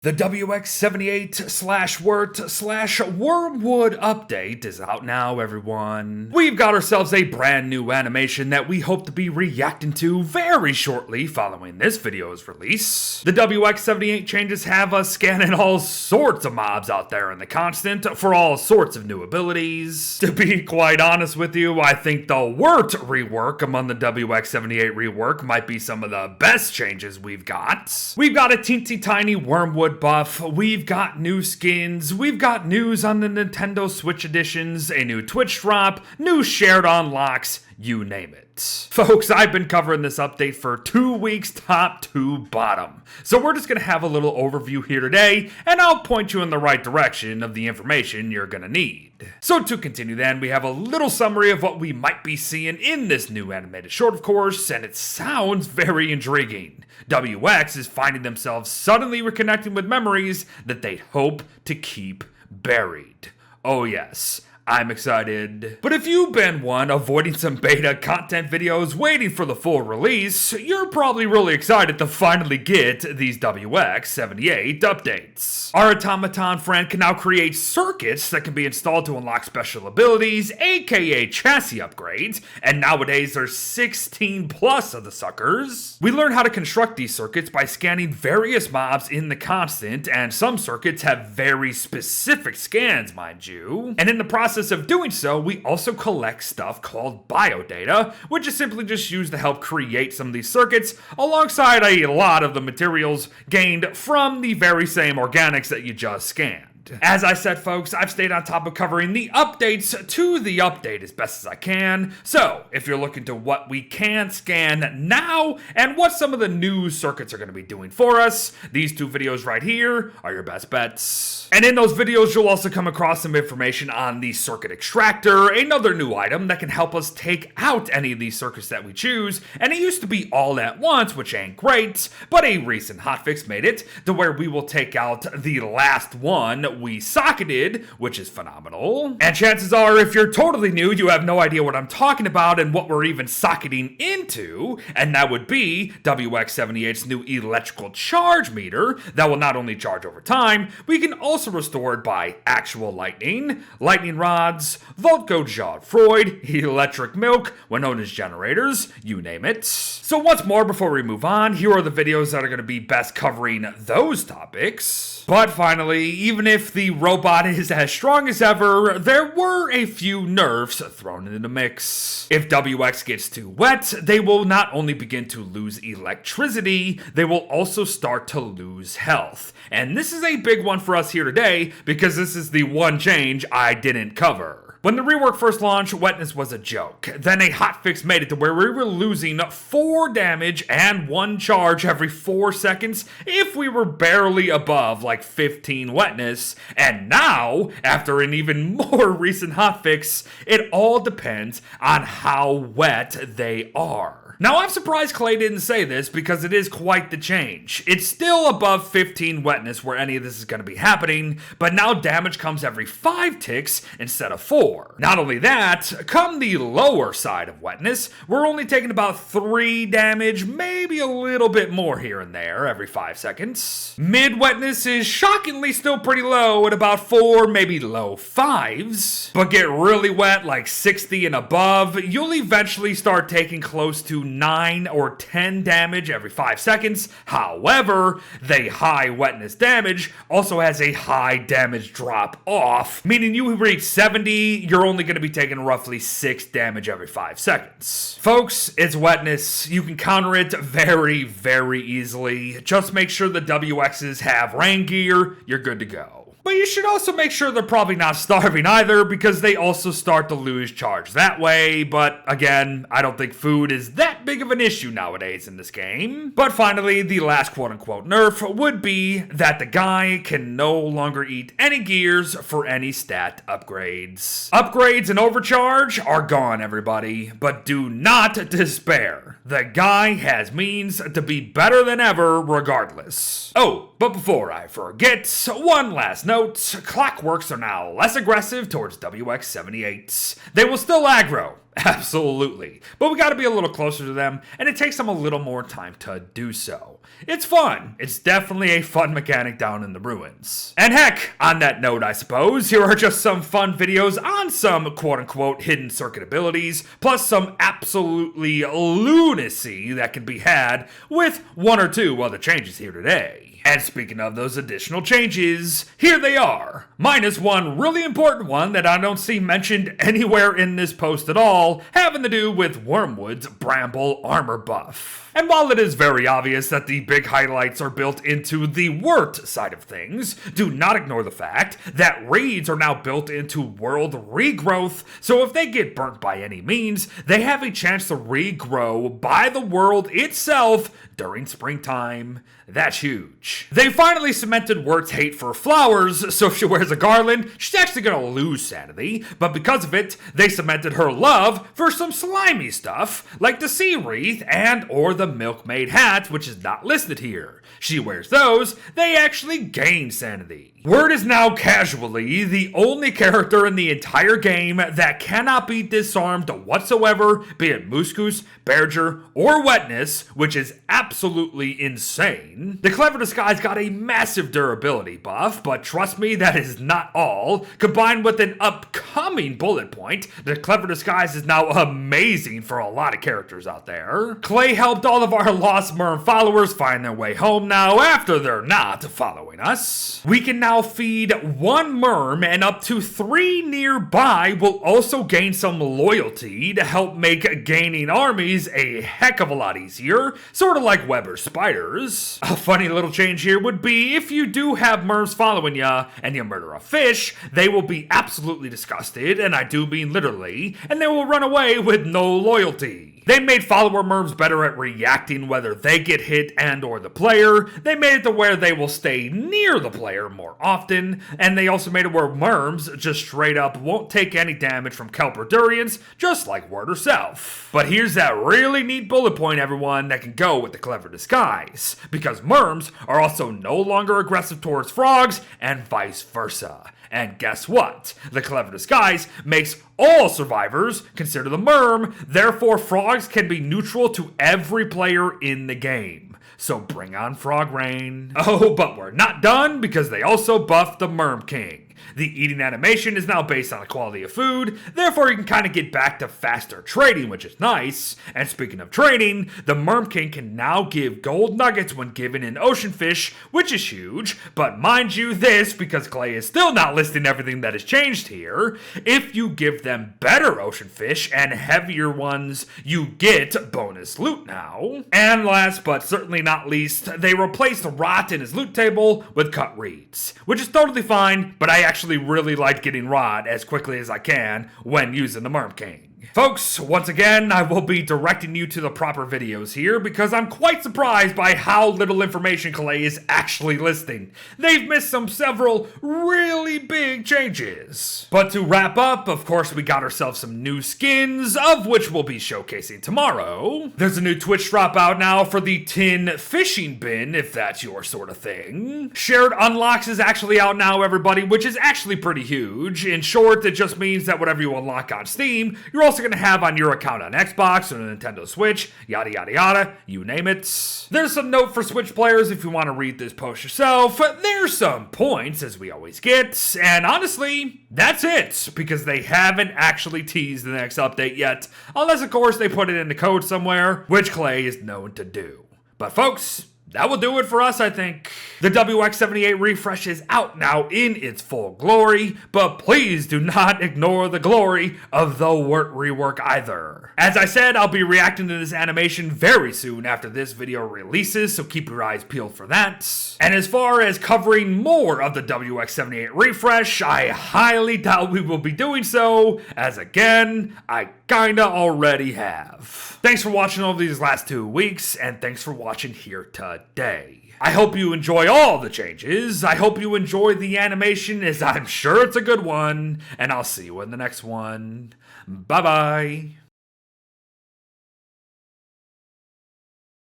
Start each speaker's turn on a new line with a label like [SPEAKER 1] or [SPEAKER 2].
[SPEAKER 1] The WX78/Wurt/Wormwood update is out now, everyone. We've got ourselves a brand new animation that we hope to be reacting to very shortly following this video's release. The WX78 changes have us scanning all sorts of mobs out there in the constant for all sorts of new abilities. To be quite honest with you, I think the Wurt rework among the WX78 rework might be some of the best changes we've got. We've got a teensy tiny Wormwood buff, we've got new skins, we've got news on the Nintendo Switch editions, a new Twitch drop, new shared unlocks, you name it. Folks, I've been covering this update for 2 weeks top to bottom. So we're just going to have a little overview here today, and I'll point you in the right direction of the information you're going to need. So to continue then, we have a little summary of what we might be seeing in this new animated short, of course, and it sounds very intriguing. WX is finding themselves suddenly reconnecting with memories that they hope to keep buried. Oh yes, I'm excited. But if you've been one avoiding some beta content videos waiting for the full release, you're probably really excited to finally get these WX78 updates. Our automaton friend can now create circuits that can be installed to unlock special abilities, aka chassis upgrades, and nowadays there's 16 plus of the suckers. We learn how to construct these circuits by scanning various mobs in the constant, and some circuits have very specific scans, mind you. And in the process of doing so, we also collect stuff called biodata, which is simply just used to help create some of these circuits alongside a lot of the materials gained from the very same organics that you just scanned. As I said, folks, I've stayed on top of covering the updates to the update as best as I can. So, if you're looking to what we can scan now and what some of the new circuits are going to be doing for us, these two videos right here are your best bets. And in those videos, you'll also come across some information on the circuit extractor, another new item that can help us take out any of these circuits that we choose. And it used to be all at once, which ain't great, but a recent hotfix made it to where we will take out the last one we socketed, which is phenomenal. And chances are, if you're totally new, you have no idea what I'm talking about and what we're even socketing into, and that would be WX78's new electrical charge meter that will not only charge over time, we can also restore it by actual lightning, lightning rods, Voltco Freud, electric milk, when known as generators, you name it. So once more, before we move on, here are the videos that are going to be best covering those topics. But finally, even if the robot is as strong as ever, there were a few nerfs thrown into the mix. If WX gets too wet, they will not only begin to lose electricity, they will also start to lose health. And this is a big one for us here today, because this is the one change I didn't cover. When the rework first launched, Wetness was a joke. Then a hotfix made it to where we were losing 4 damage and 1 charge every 4 seconds if we were barely above like 15 wetness. And now, after an even more recent hotfix, it all depends on how wet they are. Now, I'm surprised Clay didn't say this because it is quite the change. It's still above 15 wetness where any of this is going to be happening, but now damage comes every 5 ticks instead of 4. Not only that, come the lower side of wetness, we're only taking about 3 damage, maybe a little bit more here and there every 5 seconds. Mid wetness is shockingly still pretty low at about 4, maybe low 5s. But get really wet, like 60 and above, you'll eventually start taking close to 9 or 10 damage every 5 seconds. However, the high wetness damage also has a high damage drop off, meaning you reach 70, you're only going to be taking roughly 6 damage every 5 seconds. Folks, it's wetness. You can counter it very, very easily. Just make sure the WXs have rain gear, you're good to go. But you should also make sure they're probably not starving either, because they also start to lose charge that way. But again, I don't think food is that big of an issue nowadays in this game. But finally, the last quote-unquote nerf would be that the guy can no longer eat any gears for any stat upgrades. Upgrades and overcharge are gone, everybody, but do not despair. The guy has means to be better than ever regardless. Oh, but before I forget, one last note, clockworks are now less aggressive towards WX78. They will still aggro, Absolutely. But we gotta be a little closer to them, and it takes them a little more time to do so. It's fun. It's definitely a fun mechanic down in the ruins. And heck, on that note, I suppose, here are just some fun videos on some quote-unquote hidden circuit abilities, plus some absolutely lunacy that can be had with one or two other changes here today. And speaking of those additional changes, here they are. Minus one really important one that I don't see mentioned anywhere in this post at all, having to do with Wormwood's Bramble armor buff. And while it is very obvious that the big highlights are built into the Wurt side of things, do not ignore the fact that raids are now built into world regrowth, so if they get burnt by any means, they have a chance to regrow by the world itself during springtime. That's huge. They finally cemented Wurt's hate for flowers, so if she wears a garland, she's actually gonna lose sanity, but because of it, they cemented her love for some slimy stuff, like the sea wreath and or the milkmaid hat, which is not listed here. She wears those, they actually gain sanity. Wurt is now casually the only character in the entire game that cannot be disarmed whatsoever, be it Muskus, Berger, or Wetness, which is absolutely insane. The Clever Disguise got a massive durability buff, but trust me, that is not all. Combined with an upcoming bullet point, the Clever Disguise is now amazing for a lot of characters out there. Clay helped all of our lost Merm followers find their way home now after they're not following us. We can now feed one Merm, and up to 3 nearby will also gain some loyalty to help make gaining armies a heck of a lot easier, sort of like Weber's spiders. A funny little change here would be if you do have Merms following ya and you murder a fish, they will be absolutely disgusted, and I do mean literally, and they will run away with no loyalty. They made follower Merms better at reacting whether they get hit and or the player. They made it to where they will stay near the player more often, and they also made it where Merms just straight up won't take any damage from kelp or durians, just like Wurt herself. But here's that really neat bullet point, everyone, that can go with the Clever Disguise, because Merms are also no longer aggressive towards frogs, and vice versa. And guess what? The Clever Disguise makes all survivors consider the Merm, therefore frogs can be neutral to every player in the game. So bring on Frog Rain. Oh, but we're not done, because they also buffed the Merm King. The eating animation is now based on the quality of food, therefore you can kind of get back to faster trading, which is nice. And speaking of trading, the Merm King can now give gold nuggets when given an ocean fish, which is huge. But mind you this, because Clay is still not listing everything that has changed here, if you give them better ocean fish and heavier ones, you get bonus loot now. And last but certainly not least, they replaced rot in his loot table with cut reeds, which is totally fine, but I actually really like getting rot as quickly as I can when using the Merm King. Folks, once again, I will be directing you to the proper videos here because I'm quite surprised by how little information Clay is actually listing. They've missed several really big changes. But to wrap up, of course, we got ourselves some new skins, of which we'll be showcasing tomorrow. There's a new Twitch drop out now for the tin fishing bin, if that's your sort of thing. Shared unlocks is actually out now, everybody, which is actually pretty huge. In short, it just means that whatever you unlock on Steam, you're also going to have on your account on Xbox or Nintendo Switch, yada yada yada, you name it. There's some note for Switch players if you want to read this post yourself. There's some points, as we always get, and honestly, that's it, because they haven't actually teased the next update yet, unless of course they put it in the code somewhere, which Clay is known to do. But folks, that will do it for us, I think. The WX78 refresh is out now in its full glory, but please do not ignore the glory of the Wurt rework either. As I said, I'll be reacting to this animation very soon after this video releases, so keep your eyes peeled for that. And as far as covering more of the WX78 refresh, I highly doubt we will be doing so, as again, I kinda already have. Thanks for watching all these last 2 weeks, and thanks for watching here today. I hope you enjoy all the changes. I hope you enjoy the animation, as I'm sure it's a good one, and I'll see you in the next one. Bye-bye.